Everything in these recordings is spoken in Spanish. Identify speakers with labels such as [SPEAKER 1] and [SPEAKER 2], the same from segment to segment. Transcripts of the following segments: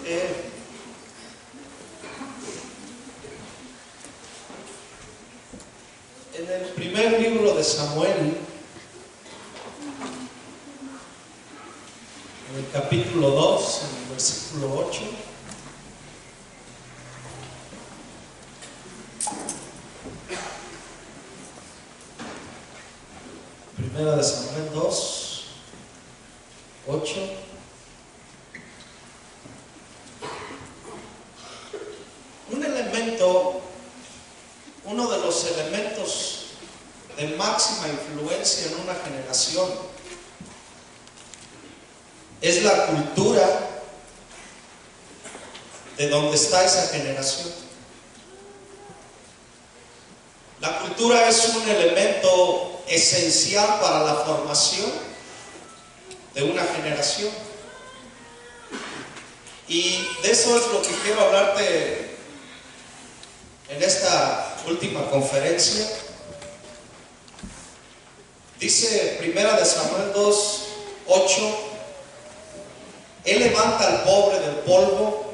[SPEAKER 1] En el primer libro de Samuel, en el capítulo 2, en el versículo 8, primera de Samuel 2, 8, uno de los elementos de máxima influencia en una generación es la cultura de donde está esa generación. La cultura es un elemento esencial para la formación de una generación. Y de eso es lo que quiero hablarte en esta última conferencia. Dice primera de Samuel 2, 8: Él levanta al pobre del polvo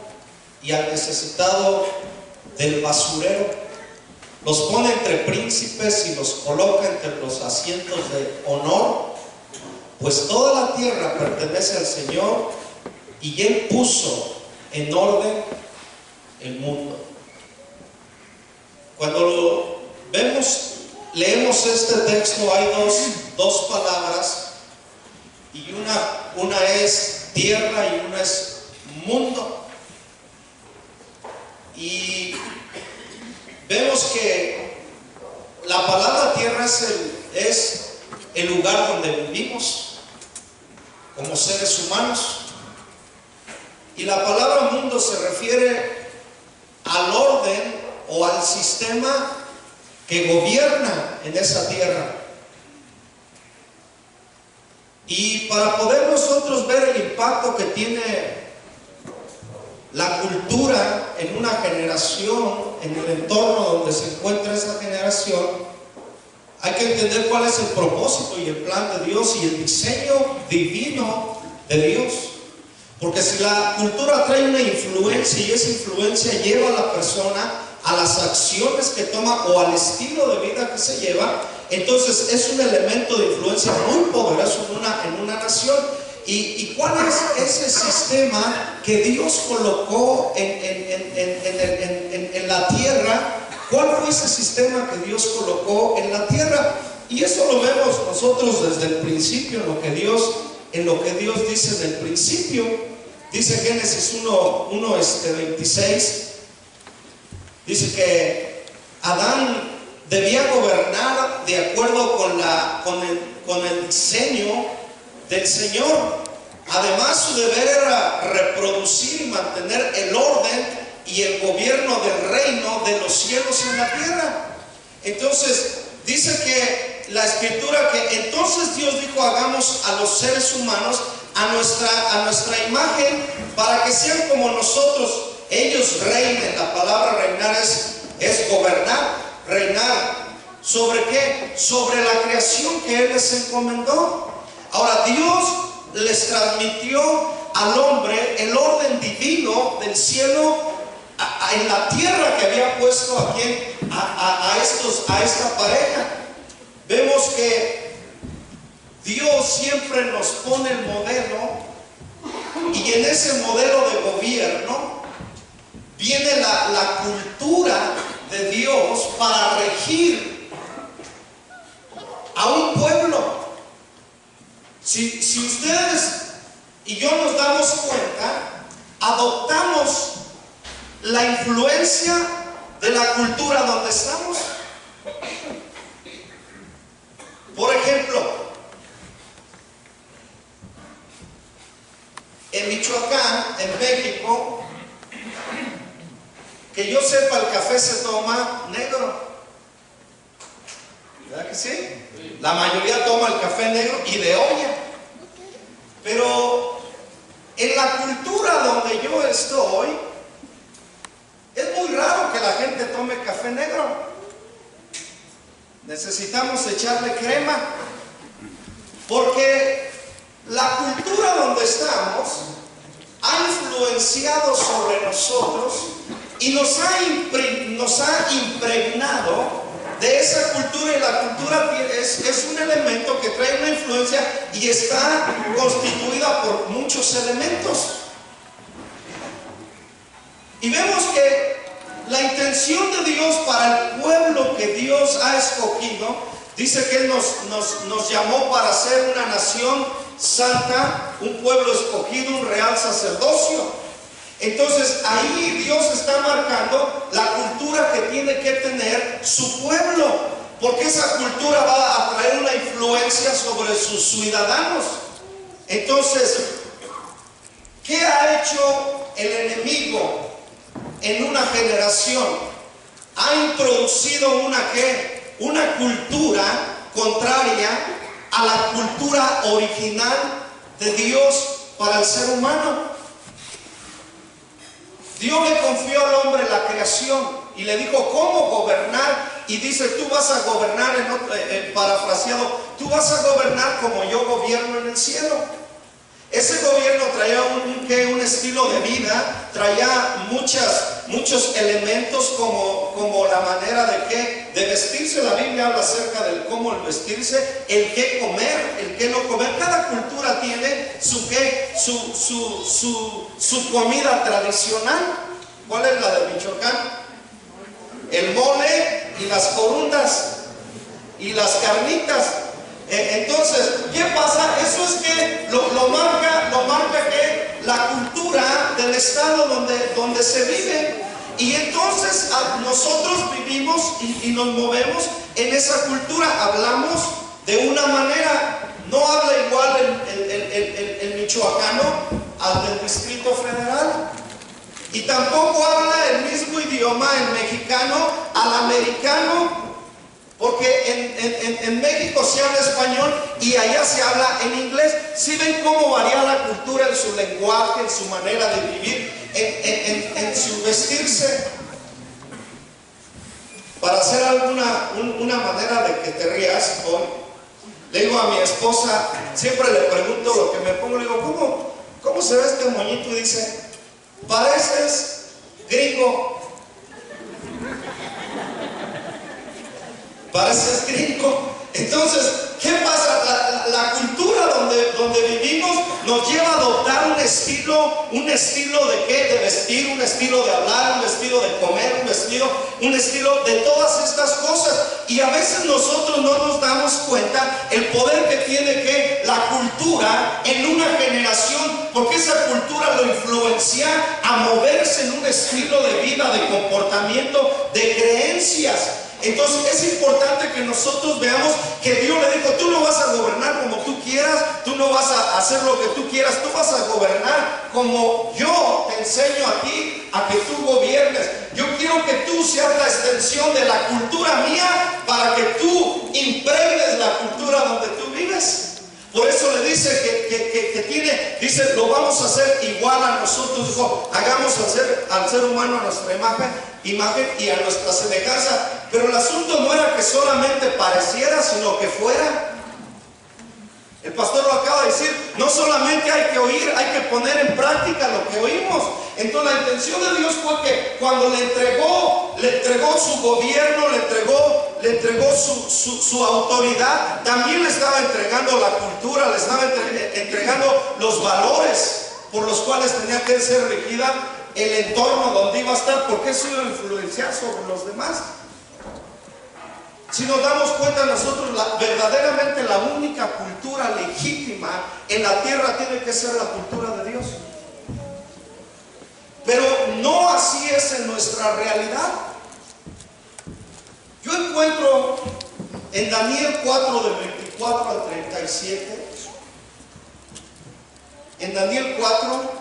[SPEAKER 1] y al necesitado del basurero, los pone entre príncipes y los coloca entre los asientos de honor, pues toda la tierra pertenece al Señor y Él puso en orden el mundo. Cuando leemos este texto, hay dos palabras, y una es tierra y una es mundo. Y vemos que la palabra tierra es el lugar donde vivimos como seres humanos, y la palabra mundo se refiere al orden o al sistema que gobierna en esa tierra. Y para poder nosotros ver el impacto que tiene la cultura en una generación, en el entorno donde se encuentra esa generación, hay que entender cuál es el propósito y el plan de Dios y el diseño divino de Dios. Porque si la cultura trae una influencia y esa influencia lleva a la persona a las acciones que toma o al estilo de vida que se lleva, entonces es un elemento de influencia muy poderoso en una nación. ¿Y cuál es ese sistema que Dios colocó en la tierra? ¿Cuál fue ese sistema que Dios colocó en la tierra? Y eso lo vemos nosotros desde el principio, en lo que Dios dice del principio. Dice Génesis 1:26, dice que Adán debía gobernar de acuerdo con el diseño del Señor. Además, su deber era reproducir y mantener el orden y el gobierno del reino de los cielos en la tierra. Entonces, dice que la Escritura que entonces Dios dijo: hagamos a los seres humanos a nuestra imagen, para que sean como nosotros. Ellos reinen. La palabra reinar es gobernar, reinar. ¿Sobre qué? Sobre la creación que Él les encomendó. Ahora, Dios les transmitió al hombre el orden divino del cielo en la tierra que había puesto aquí a esta pareja. Vemos que Dios siempre nos pone el modelo, y en ese modelo de gobierno viene la cultura de Dios para regir a un pueblo. Si ustedes y yo nos damos cuenta, adoptamos la influencia de la cultura donde estamos. Por ejemplo, en Michoacán, en México, que yo sepa, el café se toma negro. ¿Verdad que sí? La mayoría toma el café negro y de olla. Pero en la cultura donde yo estoy, es muy raro que la gente tome café negro. Necesitamos echarle crema, porque la cultura donde estamos ha influenciado influenciado sobre nosotros y nos ha impregnado de esa cultura, y la cultura es un elemento que trae una influencia y está constituida por muchos elementos. Y vemos que la intención de Dios para el pueblo que Dios ha escogido, dice que Él nos llamó para ser una nación santa, un pueblo escogido, un real sacerdocio. Entonces ahí Dios está marcando la cultura que tiene que tener su pueblo, porque esa cultura va a traer una influencia sobre sus ciudadanos. Entonces, ¿qué ha hecho el enemigo en una generación? Ha introducido una cultura contraria a la cultura original de Dios para el ser humano. Dios le confió al hombre la creación y le dijo cómo gobernar, y dice: tú vas a gobernar, parafraseado, tú vas a gobernar como yo gobierno en el cielo. Ese gobierno traía un estilo de vida, traía muchos elementos como la manera de vestirse. La Biblia habla acerca del cómo el vestirse, el qué comer, el qué no comer. Cada cultura tiene su comida tradicional. ¿Cuál es la de Michoacán? El mole y las corundas y las carnitas. Entonces, ¿qué pasa? Eso es que lo marca que la cultura del estado donde se vive. Y entonces nosotros vivimos y nos movemos en esa cultura. Hablamos de una manera, no habla igual el michoacano al del Distrito Federal. Y tampoco habla el mismo idioma el mexicano al americano. Porque en México se habla español y allá se habla en inglés. ¿Sí ven cómo varía la cultura en su lenguaje, en su manera de vivir, en su vestirse? Para hacer una manera de que te rías hoy, le digo a mi esposa, siempre le pregunto lo que me pongo, le digo: ¿cómo se ve este moñito? Y dice: pareces gringo. Pareces gringo. Entonces, ¿qué pasa? La cultura donde vivimos nos lleva a adoptar un estilo de qué, de vestir, un estilo de hablar, un estilo de comer, un estilo de todas estas cosas. Y a veces nosotros no nos damos cuenta el poder que tiene la cultura en una generación, porque esa cultura lo influencia a moverse en un estilo de vida, de comportamiento, de creencias. Entonces es importante que nosotros veamos que Dios le dijo: tú no vas a gobernar como tú quieras, tú no vas a hacer lo que tú quieras, tú vas a gobernar como yo te enseño a ti a que tú gobiernes. Yo quiero que tú seas la extensión de la cultura mía para que tú impregnes la cultura donde tú vives. Por eso le dice dice: lo vamos a hacer igual a nosotros. Dijo: hagamos al ser humano a nuestra imagen y a nuestra semejanza. Pero el asunto no era que solamente pareciera, sino que fuera. El pastor lo acaba de decir: no solamente hay que oír, hay que poner en práctica lo que oímos. Entonces la intención de Dios fue que cuando le entregó su gobierno, le entregó su autoridad, también le estaba entregando la cultura, le estaba entregando los valores por los cuales tenía que ser regida el entorno donde iba a estar, porque eso iba a influenciar sobre los demás. Si nos damos cuenta nosotros, verdaderamente la única cultura legítima en la tierra tiene que ser la cultura de Dios. Pero no así es en nuestra realidad. Yo encuentro en Daniel 4, del 24 al 37, en Daniel 4,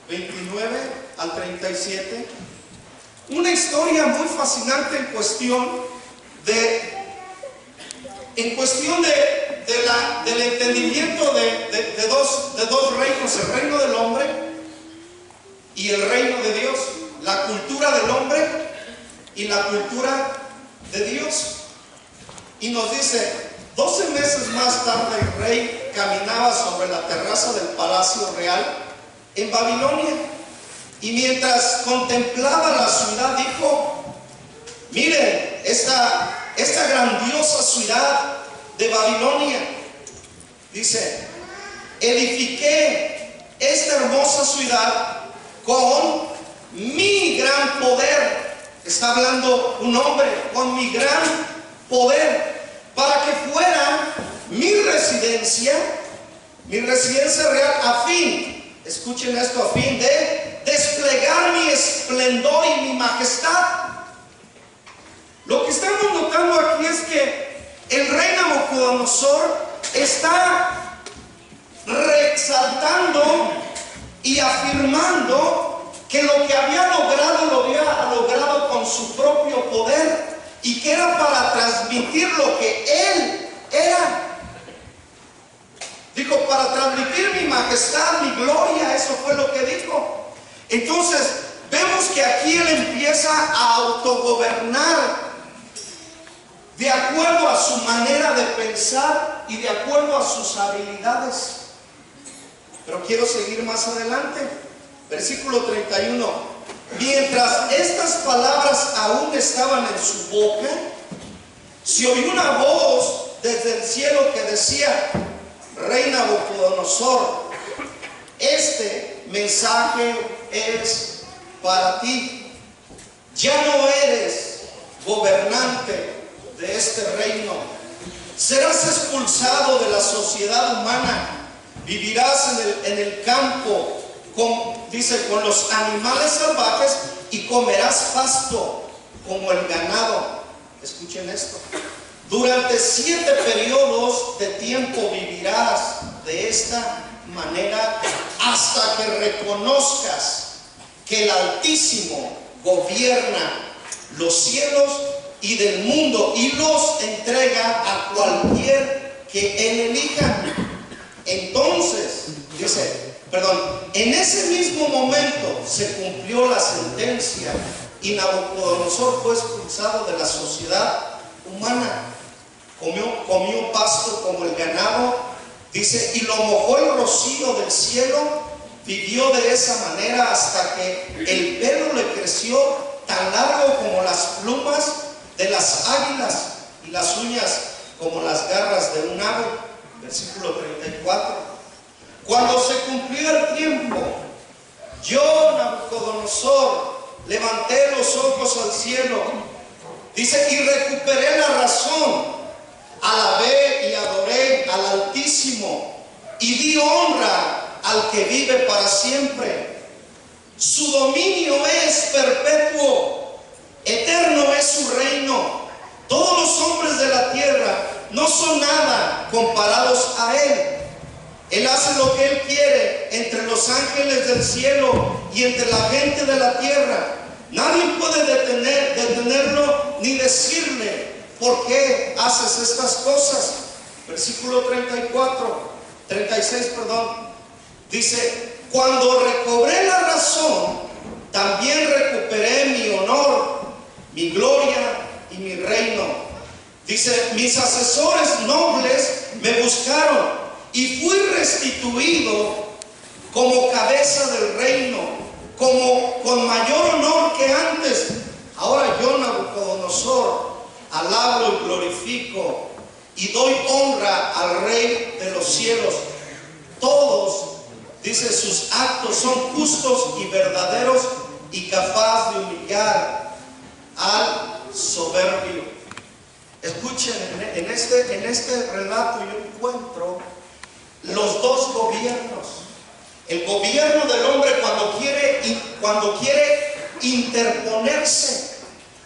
[SPEAKER 1] 29 al 37, una historia muy fascinante en cuestión del entendimiento de dos reinos: el reino del hombre y el reino de Dios, la cultura del hombre y la cultura de Dios. Y nos dice: 12 meses más tarde el rey caminaba sobre la terraza del palacio real en Babilonia, Y mientras contemplaba la ciudad, dijo: miren, esta grandiosa ciudad de Babilonia. Dice: edifiqué esta hermosa ciudad con mi gran poder. Está hablando un hombre, con mi gran poder, para que fuera mi residencia real, a fin, escuchen esto, a fin de desplegar mi esplendor y mi majestad. Lo que estamos notando aquí es que el rey Nabucodonosor está reexaltando y afirmando que lo que había logrado, lo había logrado con su propio poder, y que era para transmitir lo que él era. Dijo: para transmitir mi majestad, mi gloria. Eso fue lo que dijo. Entonces vemos que aquí él empieza a autogobernar de acuerdo a su manera de pensar y de acuerdo a sus habilidades. Pero quiero seguir más adelante. Versículo 31. Mientras estas palabras aún estaban en su boca, se oyó una voz desde el cielo que decía: Rey Nabucodonosor, este mensaje es para ti. Ya no eres gobernante de este reino. Serás expulsado de la sociedad humana. Vivirás en el campo, con los animales salvajes, y comerás pasto como el ganado. Escuchen esto. Durante 7 periodos de tiempo vivirás de esta manera, hasta que reconozcas que el Altísimo gobierna los cielos y del mundo, y los entrega a cualquier que él elija. Entonces, en ese mismo momento se cumplió la sentencia, y Nabucodonosor fue expulsado de la sociedad humana. Comió pasto como el ganado, dice, y lo mojó el rocío del cielo. Vivió de esa manera hasta que el pelo le creció tan largo como las plumas de las águilas, y las uñas como las garras de un ave. Versículo 34. Cuando se cumplió el tiempo, yo, Nabucodonosor, levanté los ojos al cielo, dice, y recuperé la razón. Alabé y adoré al Altísimo, y di honra al que vive para siempre. Su dominio es perpetuo, eterno es su reino. Todos los hombres de la tierra no son nada comparados a él. Él hace lo que él quiere entre los ángeles del cielo y entre la gente de la tierra. Nadie puede detenerlo ni decirle: ¿por qué haces estas cosas? Versículo 36, dice: cuando recobré la razón, también recuperé mi honor, mi gloria y mi reino. Dice: mis asesores nobles me buscaron, y fui restituido como cabeza del reino, con mayor honor que antes. Ahora yo, Nabucodonosor, alabo y glorifico y doy honra al Rey de los cielos. Todos, dice, sus actos son justos y verdaderos, y capaz de humillar al soberbio. Escuchen, en este relato yo encuentro los dos gobiernos. El gobierno del hombre cuando quiere interponerse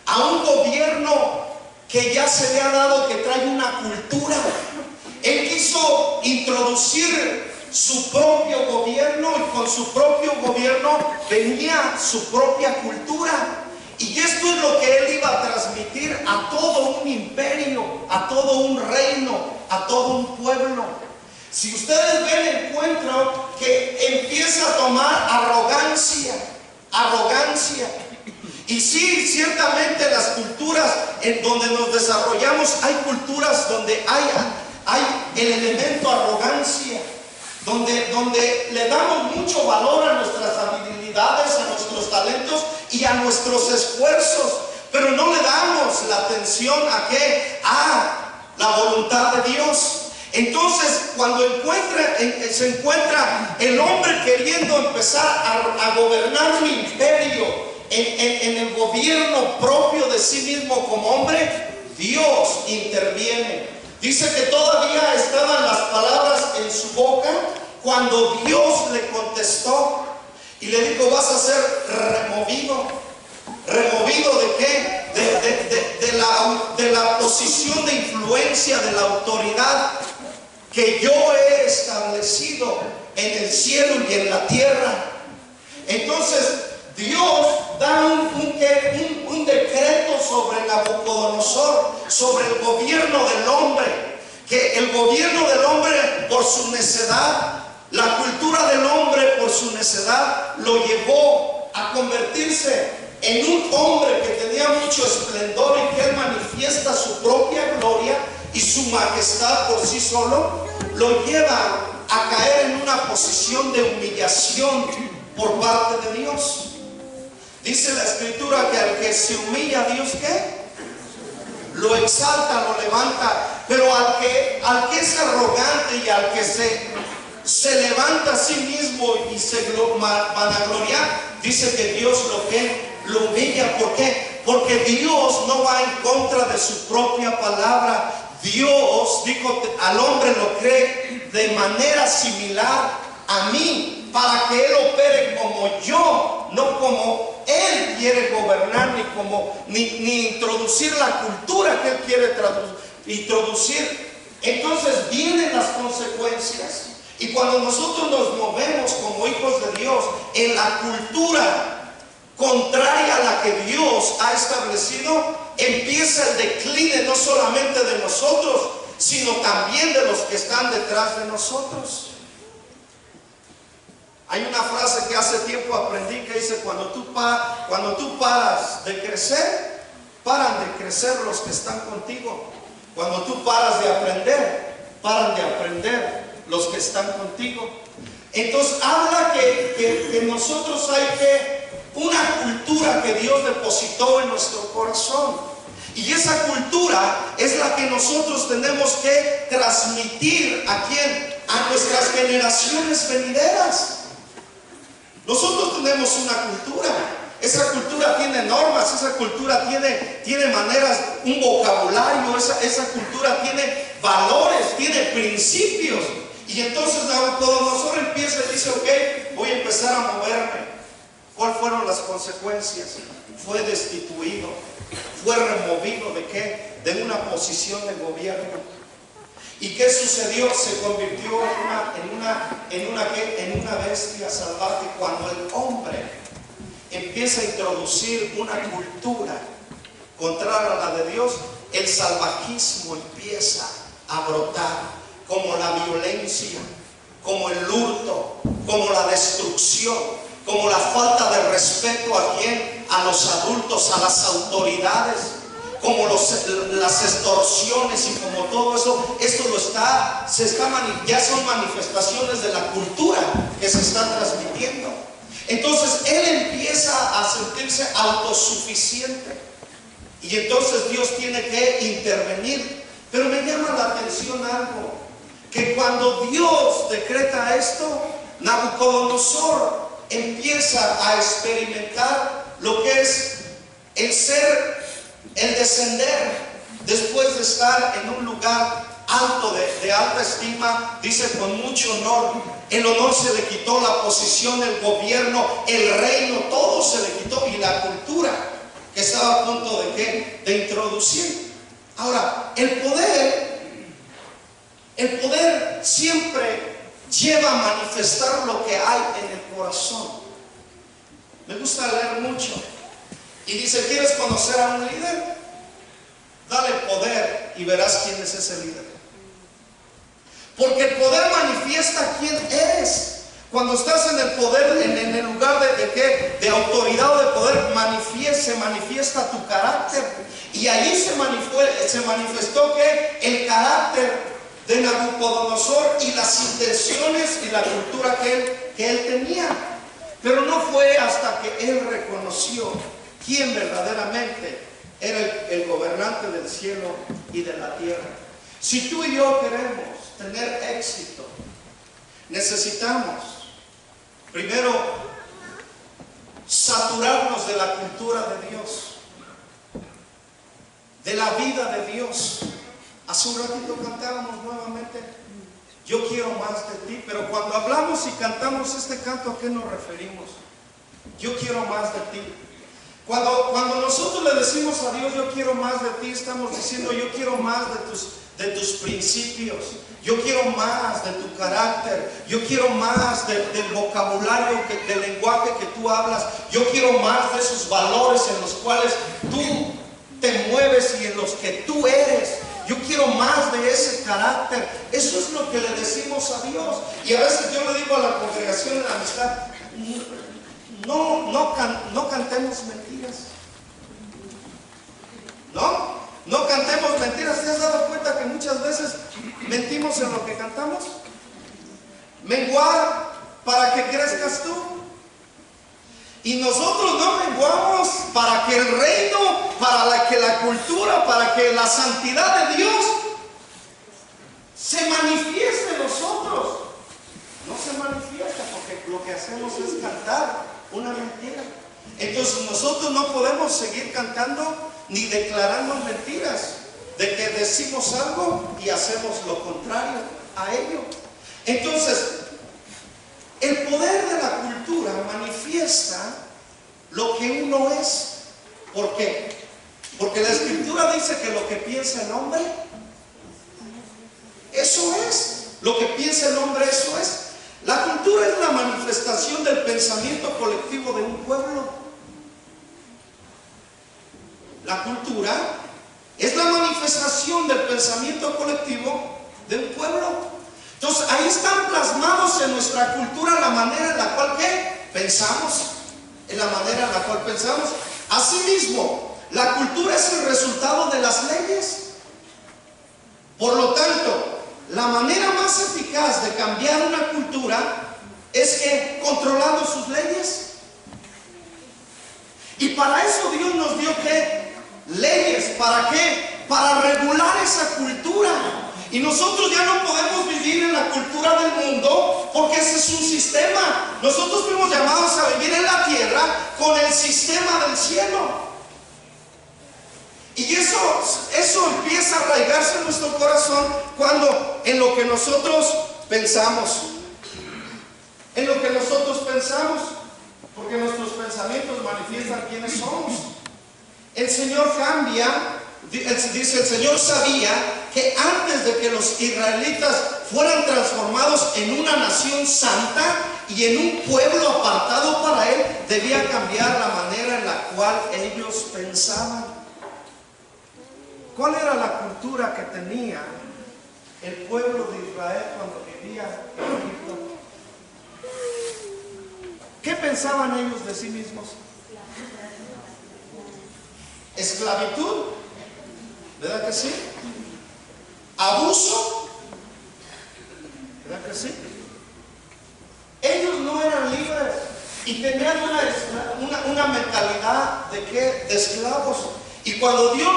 [SPEAKER 1] a un gobierno que ya se le ha dado, que trae una cultura. Él quiso introducir su propio gobierno, y con su propio gobierno venía su propia cultura. Y esto es lo que él iba a transmitir a todo un imperio, a todo un reino, a todo un pueblo. Si ustedes ven, encuentran que empieza a tomar arrogancia. Y sí, ciertamente las culturas en donde nos desarrollamos, hay culturas donde hay el elemento arrogancia, donde le damos mucho valor a nuestras habilidades, a nuestros a nuestros esfuerzos, pero no le damos la atención a ¿qué? A la voluntad de Dios. Entonces, cuando se encuentra el hombre queriendo empezar a gobernar un imperio en el gobierno propio de sí mismo como hombre, Dios interviene. Dice que todavía estaban las palabras en su boca cuando Dios le contestó y le dijo: vas a ser removido. ¿Removido de qué? De la posición de influencia, de la autoridad que yo he establecido en el cielo y en la tierra. Entonces Dios da un decreto sobre Nabucodonosor, sobre el gobierno del hombre, que el gobierno del hombre por su necedad, la cultura del hombre por su necedad, lo llevó a convertirse en un hombre que tenía mucho esplendor y que él manifiesta su propia gloria y su majestad por sí solo, lo lleva a caer en una posición de humillación por parte de Dios. Dice la escritura que al que se humilla, Dios ¿qué? Lo exalta, lo levanta. Pero al que es arrogante y al que se levanta a sí mismo y se vanagloria, dice que Dios lo humilla. ¿Por qué? Porque Dios no va en contra de su propia palabra. Dios dijo: al hombre lo cree de manera similar a mí, para que él opere como yo, no como él quiere gobernar, ni introducir la cultura que él quiere introducir. Entonces vienen las consecuencias. Y cuando nosotros nos movemos como hijos de Dios en la cultura contraria a la que Dios ha establecido, empieza el decline no solamente de nosotros, sino también de los que están detrás de nosotros. Hay una frase que hace tiempo aprendí que dice: cuando tú paras de crecer, paran de crecer los que están contigo. Cuando tú paras de aprender, paran de aprender los que están contigo. Entonces habla que nosotros hay una cultura que Dios depositó en nuestro corazón, y esa cultura es la que nosotros tenemos que transmitir ¿a quién? A nuestras generaciones venideras. Nosotros tenemos una cultura. Esa cultura tiene normas, esa cultura tiene maneras, un vocabulario, esa cultura tiene valores, tiene principios. Y entonces Nabucodonosor empieza y dice: ok, voy a empezar a moverme. ¿Cuáles fueron las consecuencias? Fue destituido, fue removido ¿de qué? De una posición de gobierno. ¿Y qué sucedió? Se convirtió en una bestia salvaje. Cuando el hombre empieza a introducir una cultura contraria a la de Dios, el salvajismo empieza a brotar, como la violencia, como el hurto, como la destrucción, como la falta de respeto ¿a quién? A los adultos, a las autoridades, como las extorsiones y como todo eso. Esto ya son manifestaciones de la cultura que se está transmitiendo. Entonces él empieza a sentirse autosuficiente, y entonces Dios tiene que intervenir. Pero me llama la atención algo, que cuando Dios decreta esto, Nabucodonosor empieza a experimentar lo que es el descender después de estar en un lugar alto, de alta estima. Dice: con mucho honor. El honor se le quitó, la posición, el gobierno, el reino, todo se le quitó, y la cultura que estaba a punto de ¿qué? De introducir. Ahora, el poder siempre lleva a manifestar lo que hay en el corazón. Me gusta leer mucho, y dice: ¿quieres conocer a un líder? Dale poder y verás quién es ese líder. Porque el poder manifiesta quién eres. Cuando estás en el poder, en el lugar de autoridad o de poder, se manifiesta tu carácter. Y allí se manifestó que el carácter de Nabucodonosor y las intenciones y la cultura que él tenía. Pero no fue hasta que él reconoció quién verdaderamente era el gobernante del cielo y de la tierra. Si tú y yo queremos tener éxito, necesitamos primero saturarnos de la cultura de Dios, de la vida de Dios. Hace un ratito cantábamos nuevamente, yo quiero más de ti, pero cuando hablamos y cantamos este canto, ¿a qué nos referimos? Yo quiero más de ti. Cuando nosotros le decimos a Dios, yo quiero más de ti, estamos diciendo, yo quiero más de tus principios, yo quiero más de tu carácter, yo quiero más del vocabulario, del lenguaje que tú hablas, yo quiero más de esos valores en los cuales tú te mueves y en los que tú eres. Yo quiero más de ese carácter. Eso es lo que le decimos a Dios. Y a veces yo le digo a la congregación de la amistad, no cantemos mentiras. No cantemos mentiras. ¿Te has dado cuenta que muchas veces mentimos en lo que cantamos? Menguar para que crezcas tú. Y nosotros no menguamos para que el reino, para que la cultura, para que la santidad de Dios se manifieste en nosotros. No se manifiesta porque lo que hacemos es cantar una mentira. Entonces nosotros no podemos seguir cantando ni declarando mentiras de que decimos algo y hacemos lo contrario a ello. Entonces, el poder de la cultura manifiesta lo que uno es. ¿Por qué? Porque la Escritura dice que lo que piensa el hombre, eso es. Lo que piensa el hombre, eso es. La cultura es la manifestación del pensamiento colectivo de un pueblo. La cultura es la manifestación del pensamiento colectivo de un pueblo. Entonces ahí están plasmados en nuestra cultura la manera en la cual ¿qué? Pensamos. En la manera en la cual pensamos. Asimismo, la cultura es el resultado de las leyes. Por lo tanto, la manera más eficaz de cambiar una cultura es que controlando sus leyes. Y para eso Dios nos dio ¿qué? Leyes. ¿Para qué? Para regular esa cultura. Y nosotros ya no podemos vivir en la cultura del mundo porque ese es un sistema. Nosotros fuimos llamados a vivir en la tierra con el sistema del cielo. Y eso empieza a arraigarse en nuestro corazón cuando en lo que nosotros pensamos. En lo que nosotros pensamos. Porque nuestros pensamientos manifiestan quiénes somos. El Señor cambia. Dice, el Señor sabía que antes de que los israelitas fueran transformados en una nación santa y en un pueblo apartado para Él, debía cambiar la manera en la cual ellos pensaban. ¿Cuál era la cultura que tenía el pueblo de Israel cuando vivía en Egipto? ¿Qué pensaban ellos de sí mismos? Esclavitud, ¿verdad que sí? Abuso, ¿verdad que sí? Ellos no eran libres y tenían una mentalidad de ¿qué? De esclavos. Y cuando Dios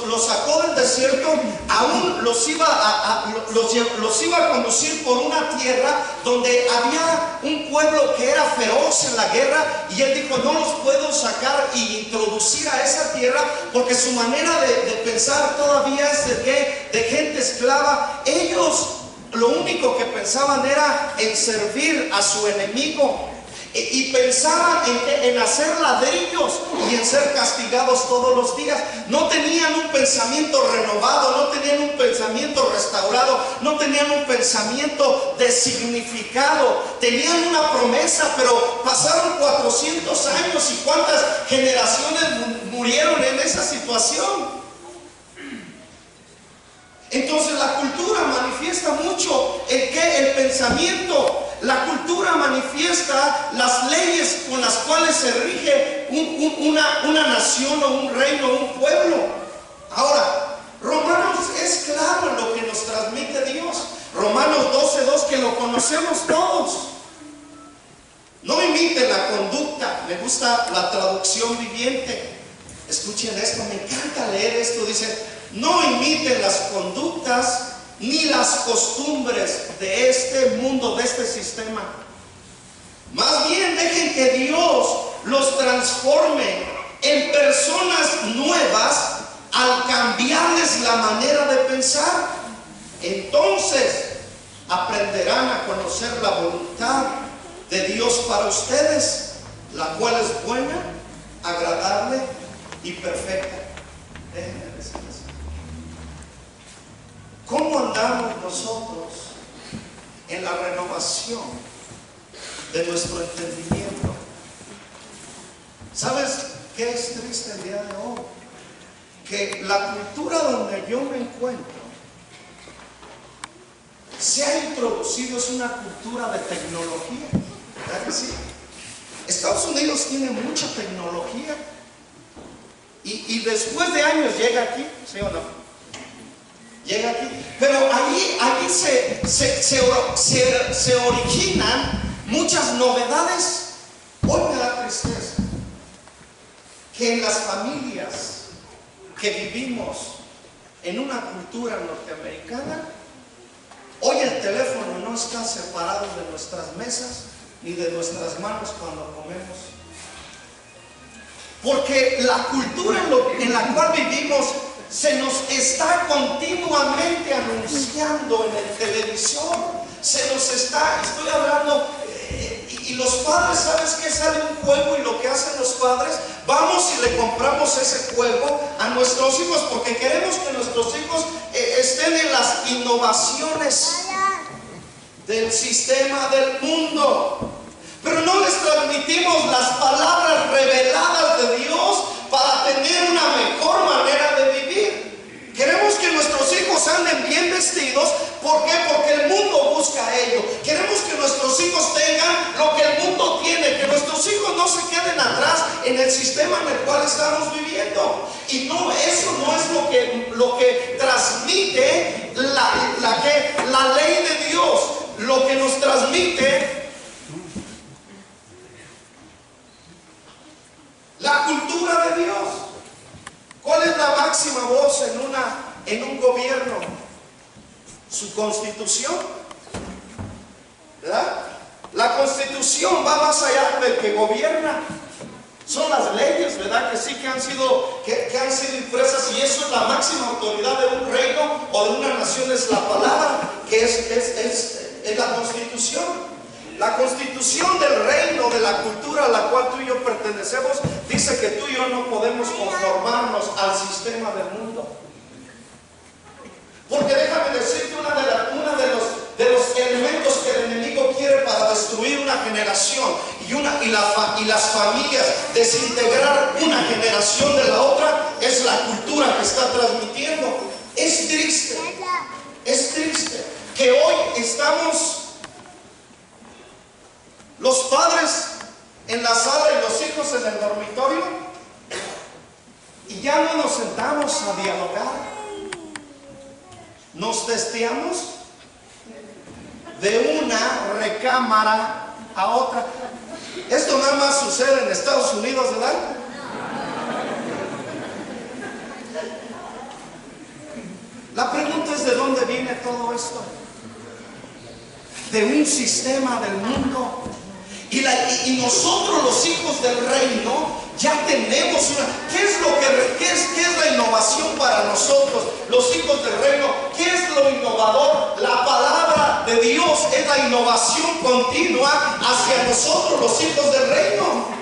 [SPEAKER 1] los sacó del desierto, aún los iba a conducir por una tierra donde había un pueblo que era feroz en la guerra. Y Él dijo, no los puedo sacar y introducir a esa tierra porque su manera de pensar todavía es de gente esclava. Ellos lo único que pensaban era en servir a su enemigo. Y pensaban en hacer ladrillos y en ser castigados todos los días. No tenían un pensamiento renovado, no tenían un pensamiento restaurado, no tenían un pensamiento de significado. Tenían una promesa, pero pasaron 400 años y cuántas generaciones murieron en esa situación. Entonces la cultura manifiesta mucho el pensamiento. La cultura manifiesta las leyes con las cuales se rige una nación o un reino o un pueblo. Ahora, Romanos es claro en lo que nos transmite Dios. Romanos 12:2, que lo conocemos todos. No imiten la conducta. Me gusta la traducción viviente. Escuchen esto, me encanta leer esto. Dice: no imiten las conductas ni las costumbres de este mundo, de este sistema. Más bien dejen que Dios los transforme en personas nuevas al cambiarles la manera de pensar. Entonces aprenderán a conocer la voluntad de Dios para ustedes, la cual es buena, agradable y perfecta. Déjenme decirles, ¿cómo andamos nosotros en la renovación de nuestro entendimiento? ¿Sabes qué es triste el día de hoy? Que la cultura donde yo me encuentro se ha introducido, es una cultura de tecnología, ¿verdad que sí? Estados Unidos tiene mucha tecnología y después de años llega aquí, ¿sí o no? Llega aquí, pero allí se originan muchas novedades. Hoy me da tristeza que en las familias que vivimos en una cultura norteamericana, hoy el teléfono no está separado de nuestras mesas ni de nuestras manos cuando comemos. Porque la cultura en la cual vivimos se nos está continuamente anunciando en el televisor. Se nos está, estoy hablando, y los padres, ¿sabes qué? Sale un juego y lo que hacen los padres, vamos y le compramos ese juego a nuestros hijos porque queremos que nuestros hijos estén en las innovaciones del sistema del mundo. Pero no les transmitimos las palabras reveladas de Dios para tener una mejor manera de vivir. Queremos que nuestros hijos anden bien vestidos. ¿Por qué? Porque el mundo busca ello. Queremos que nuestros hijos tengan lo que el mundo tiene, que nuestros hijos no se queden atrás en el sistema en el cual estamos viviendo. Y no, eso no es lo que transmite la ley de Dios. Lo que nos transmite la cultura de Dios. ¿Cuál es la máxima voz en un gobierno? Su constitución, ¿verdad? La constitución va más allá del que gobierna. Son las leyes, ¿verdad? Que sí que han sido impresas, y eso es la máxima autoridad de un reino o de una nación, es la palabra, que es la constitución. La constitución del reino, de la cultura a la cual tú y yo pertenecemos, dice que tú y yo no podemos conformarnos al sistema del mundo. Porque déjame decirte, uno de los elementos que el enemigo quiere para destruir una generación y las familias, desintegrar una generación de la otra, es la cultura que está transmitiendo. Es triste que hoy estamos los padres en la sala y los hijos en el dormitorio y ya no nos sentamos a dialogar. Nos testeamos de una recámara a otra. Esto nada más sucede en Estados Unidos, ¿verdad? La pregunta es: ¿de dónde viene todo esto? De un sistema del mundo. Y nosotros, los hijos del reino, ya tenemos ¿qué es la innovación para nosotros, los hijos del reino? ¿Qué es lo innovador? La palabra de Dios es la innovación continua hacia nosotros, los hijos del reino.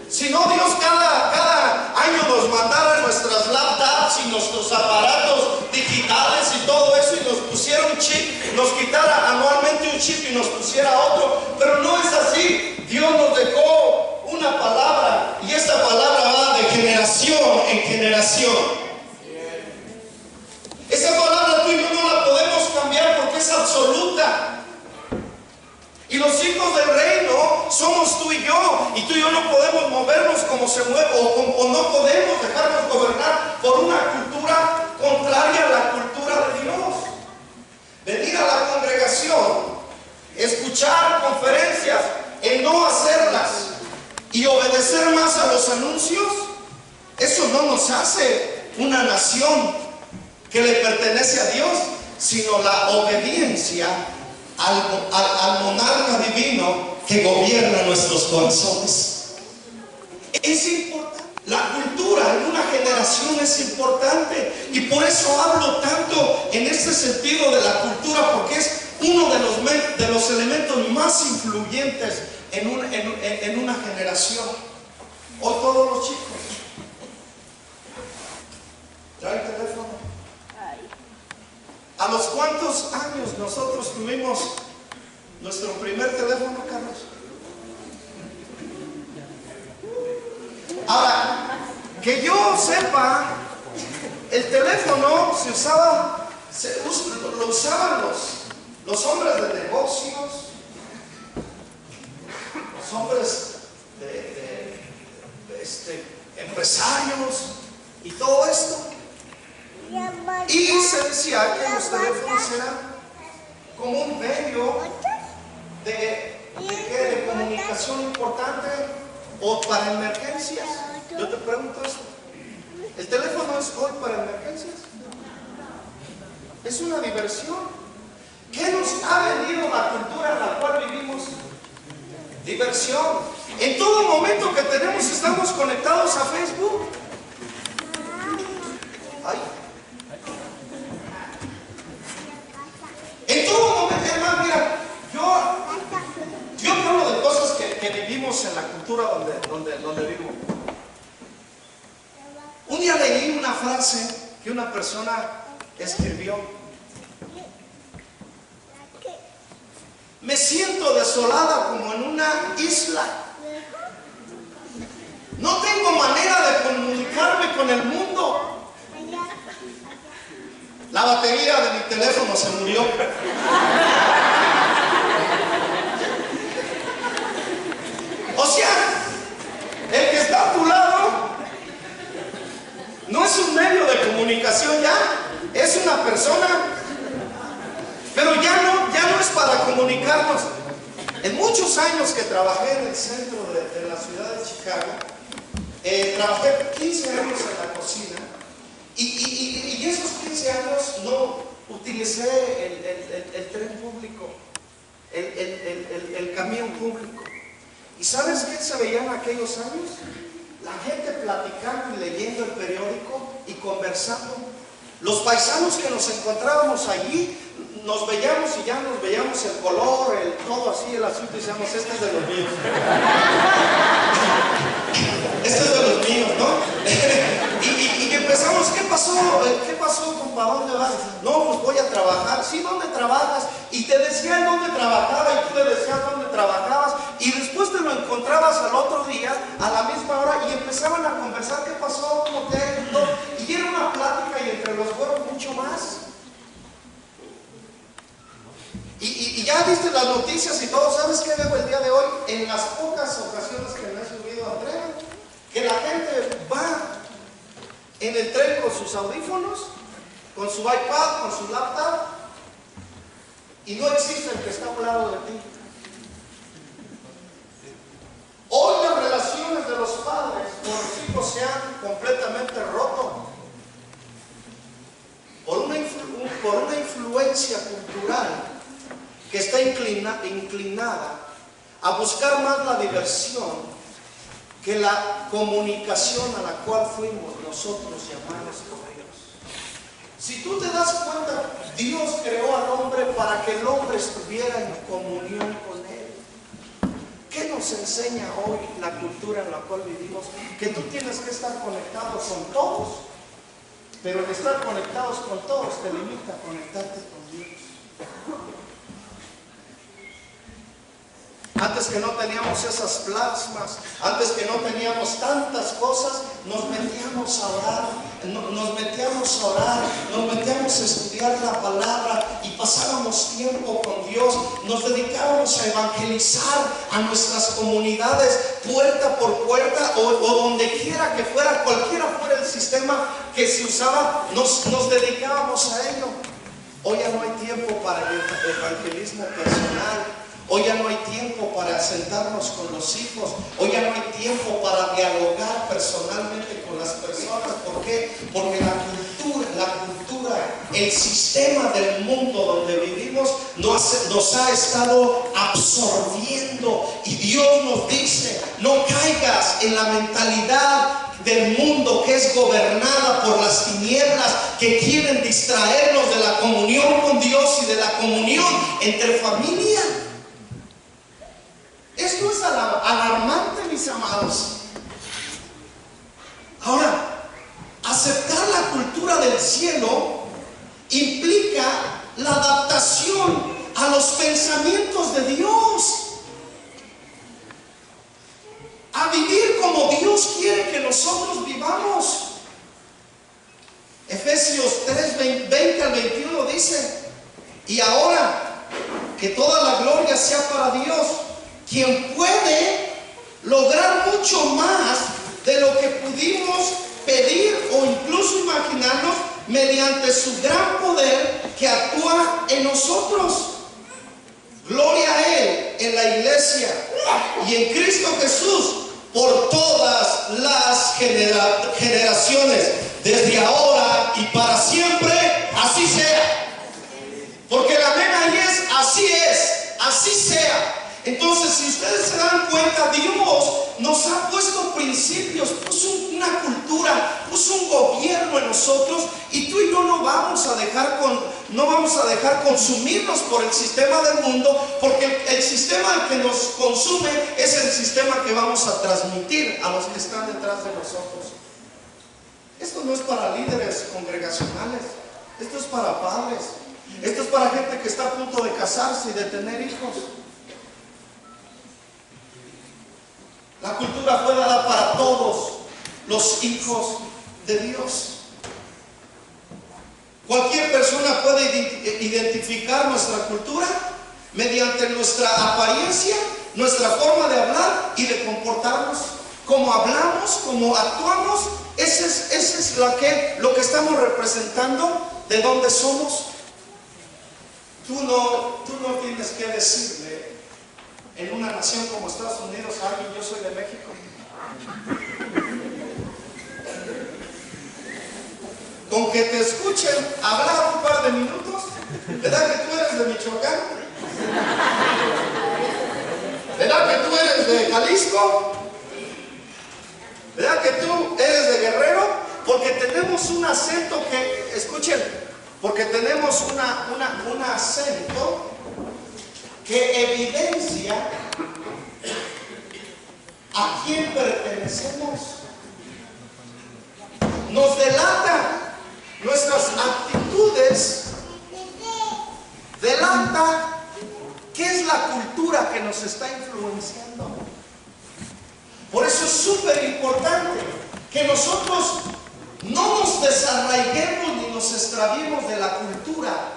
[SPEAKER 1] Si no, Dios cada año nos mandara nuestras laptops y nuestros aparatos digitales y todo eso, y nos pusiera un chip, nos quitara anualmente un chip y nos pusiera otro. Pero no es así. Dios nos dejó una palabra, y esta palabra va de generación en generación. Esa palabra tú y yo no la podemos cambiar porque es absoluta. Y los hijos del reino somos tú y yo no podemos movernos como se mueve, o no podemos dejarnos gobernar por una cultura contraria a la cultura de Dios. Venir a la congregación, escuchar conferencias, no hacerlas y obedecer obedecer más a los anuncios, eso no nos hace una nación que le pertenece a Dios, sino la obediencia al monarca divino que gobierna nuestros corazones. Es importante. La cultura en una generación es importante, y por eso hablo tanto en este sentido de la cultura, porque es uno de los elementos más influyentes en una generación. Hoy todos los chicos traen teléfono. ¿A los cuántos años nosotros tuvimos nuestro primer teléfono, Carlos? Ahora, que yo sepa, el teléfono lo usaban los hombres de negocios, los hombres empresarios y todo esto. Y se decía que los teléfonos eran como un medio de comunicación importante, o para emergencias. Yo te pregunto esto: ¿el teléfono es hoy para emergencias? Es una diversión. ¿Qué nos ha venido la cultura en la cual vivimos? Diversión. En todo momento que tenemos estamos conectados a Facebook. Ay. En todo momento, hermano, mira, yo hablo de cosas que vivimos en la cultura donde vivo. Un día leí una frase que una persona escribió: me siento desolada como en una isla. No tengo manera de comunicarme con el mundo. La batería de mi teléfono se murió. O sea, el que está a tu lado no es un medio de comunicación ya, es una persona. Pero ya no es para comunicarnos. En muchos años que trabajé en el centro de la ciudad de Chicago, trabajé 15 años en la cocina, y esos 15 años no utilicé el tren público, el camión público. ¿Y sabes qué se veía en aquellos años? La gente platicando y leyendo el periódico y conversando. Los paisanos que nos encontrábamos allí, nos veíamos y ya nos veíamos el color, todo así, el asunto, y decíamos: este es de los míos. Este es de los míos, ¿no? y empezamos: ¿qué pasó, compa? ¿Dónde vas? No, pues voy a trabajar. Sí, ¿dónde trabajas? Y te decían dónde trabajaba, y tú le decías dónde trabajabas, y después te lo encontrabas al otro día, a la misma hora, y empezaban a conversar: ¿qué pasó? ¿Cómo te ha ido? Y era una plática, y entre los fueron mucho más. Y ya viste las noticias y todo. ¿Sabes qué veo el día de hoy? En las pocas ocasiones que me he subido al tren, que la gente va en el tren con sus audífonos, con su iPad, con su laptop, y no existe el que está a un lado de ti. Hoy las relaciones de los padres con los hijos se han completamente roto por una influencia cultural que está inclinada a buscar más la diversión que la comunicación a la cual fuimos nosotros llamados por Dios. Si tú te das cuenta, Dios creó al hombre para que el hombre estuviera en comunión con Él. ¿Qué nos enseña hoy la cultura en la cual vivimos? Que tú tienes que estar conectado con todos, pero el estar conectados con todos te limita a conectarte con Dios. Antes que no teníamos esas plasmas, antes que no teníamos tantas cosas, nos metíamos a orar, nos metíamos a estudiar la palabra y pasábamos tiempo con Dios. Nos dedicábamos a evangelizar a nuestras comunidades puerta por puerta, o donde quiera que fuera, cualquiera fuera el sistema que se usaba, nos dedicábamos a ello. Hoy ya no hay tiempo para el evangelismo personal. Hoy ya no hay tiempo para sentarnos con los hijos. Hoy ya no hay tiempo para dialogar personalmente con las personas. ¿Por qué? Porque la cultura, el sistema del mundo donde vivimos nos ha estado absorbiendo. Y Dios nos dice, no caigas en la mentalidad del mundo que es gobernada por las tinieblas, que quieren distraernos de la comunión con Dios y de la comunión entre familia. Esto es alarmante, mis amados. Ahora, aceptar la cultura del cielo implica la adaptación a los pensamientos de Dios, a vivir como Dios quiere que nosotros vivamos. Efesios 3, 20 al 21 dice: y ahora que toda la gloria sea para Dios, quien puede lograr mucho más de lo que pudimos pedir o incluso imaginarnos, mediante su gran poder que actúa en nosotros. Gloria a Él en la iglesia y en Cristo Jesús por todas las generaciones, desde ahora y para siempre, así sea. Porque el amén ahí es, así sea. Entonces, si ustedes se dan cuenta, Dios nos ha puesto principios, puso una cultura, puso un gobierno en nosotros, y tú y yo no vamos a dejar consumirnos por el sistema del mundo, porque el sistema que nos consume es el sistema que vamos a transmitir a los que están detrás de nosotros. Esto no es para líderes congregacionales, esto es para padres, esto es para gente que está a punto de casarse y de tener hijos. La cultura fue dada para todos los hijos de Dios. Cualquier persona puede identificar nuestra cultura mediante nuestra apariencia, nuestra forma de hablar y de comportarnos. Cómo hablamos, cómo actuamos, ese es lo que estamos representando, de dónde somos. Tú no tienes que decirle en una nación como Estados Unidos a alguien: yo soy de México. Con que te escuchen hablar un par de minutos, ¿verdad que tú eres de Michoacán? ¿Verdad que tú eres de Jalisco? ¿Verdad que tú eres de Guerrero? Porque tenemos un acento que, escuchen, porque tenemos un acento que evidencia a quién pertenecemos. Nos delata, nuestras actitudes delata qué es la cultura que nos está influenciando. Por eso es súper importante que nosotros no nos desarraiguemos ni nos extraviemos de la cultura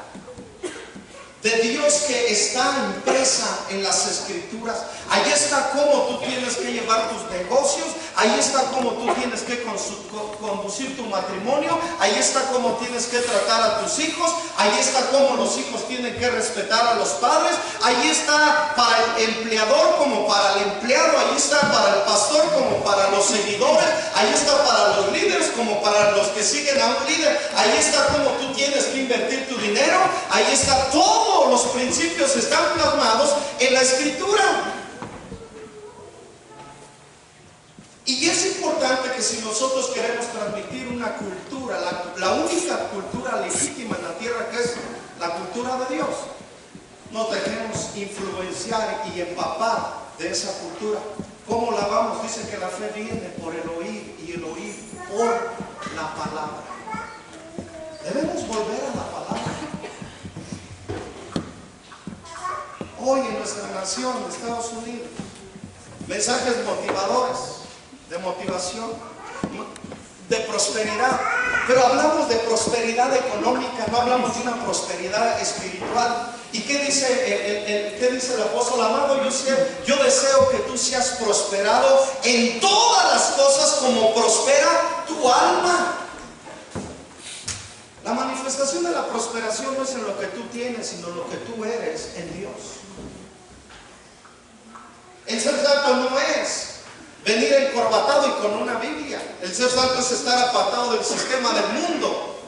[SPEAKER 1] de Dios que está impresa en las Escrituras. Ahí está cómo tú tienes que llevar tus negocios, ahí está cómo tú tienes que conducir tu matrimonio, ahí está cómo tienes que tratar a tus hijos, ahí está cómo los hijos tienen que respetar a los padres, ahí está para el empleador como para el empleado, ahí está para el pastor como para los seguidores, ahí está para los líderes como para los que siguen a un líder, ahí está cómo tú tienes que invertir tu dinero, ahí está todo. Los principios están plasmados en la Escritura. Y es importante que si nosotros queremos transmitir una cultura, la única cultura legítima en la tierra, que es la cultura de Dios, nos dejemos influenciar y empapar de esa cultura. ¿Cómo la vamos? Dice que la fe viene por el oír y el oír por la palabra. Debemos volver a la palabra. Hoy en nuestra nación, en Estados Unidos, mensajes motivadores, de motivación, de prosperidad, pero hablamos de prosperidad económica, no hablamos de una prosperidad espiritual. ¿Y qué dice el apóstol? Amado, yo deseo que tú seas prosperado en todas las cosas como prospera tu alma. La manifestación de la prosperación no es en lo que tú tienes, sino en lo que tú eres en Dios. El ser santo no es venir encorbatado y con una Biblia. El ser santo es estar apartado del sistema del mundo.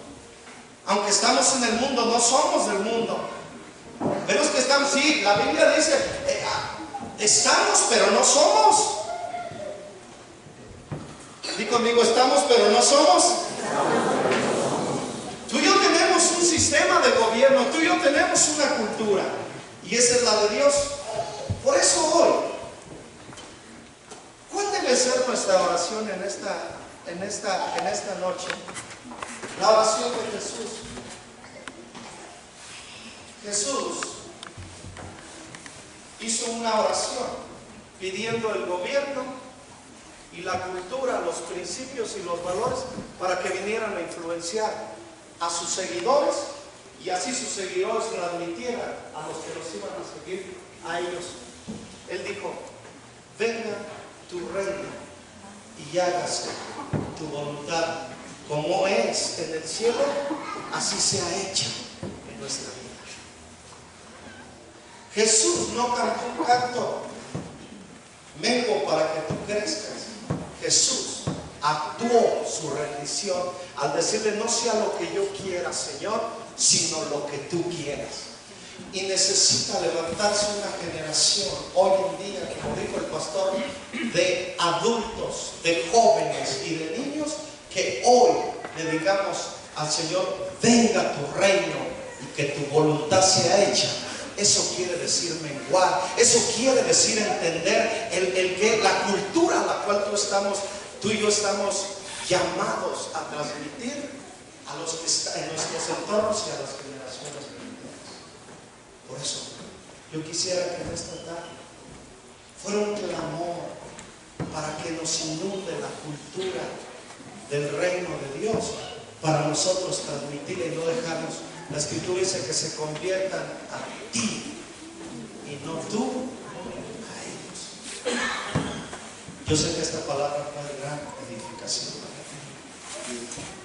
[SPEAKER 1] Aunque estamos en el mundo, no somos del mundo. Pero es que estamos, sí, la Biblia dice, estamos pero no somos. Di conmigo, estamos pero no somos. Tú y yo tenemos un sistema de gobierno, tú y yo tenemos una cultura, y esa es la de Dios. Por eso hoy, ¿cuál debe ser nuestra oración en esta noche? La oración de Jesús. Jesús hizo una oración pidiendo el gobierno y la cultura, los principios y los valores para que vinieran a influenciar a sus seguidores, y así sus seguidores transmitieran a los que los iban a seguir a ellos. Él dijo: venga tu reino y hágase tu voluntad, como es en el cielo, así sea hecha en nuestra vida. Jesús no cantó un canto mengo para que tú crezcas. Jesús actuó su rendición al decirle: no sea lo que yo quiera, Señor, sino lo que tú quieras. Y necesita levantarse una generación hoy en día, como dijo el pastor, de adultos, de jóvenes y de niños, que hoy le digamos al Señor: venga tu reino y que tu voluntad sea hecha. Eso quiere decir menguar, eso quiere decir entender el que la cultura a la cual tú y yo estamos llamados a transmitir a los que están en nuestros entornos y a las generaciones venideras. Por eso yo quisiera que en esta tarde fuera un clamor para que nos inunde la cultura del reino de Dios, para nosotros transmitirla y no dejarnos. La Escritura dice que se conviertan a ti y no tú a ellos. Yo sé que esta palabra fue de gran edificación para ti.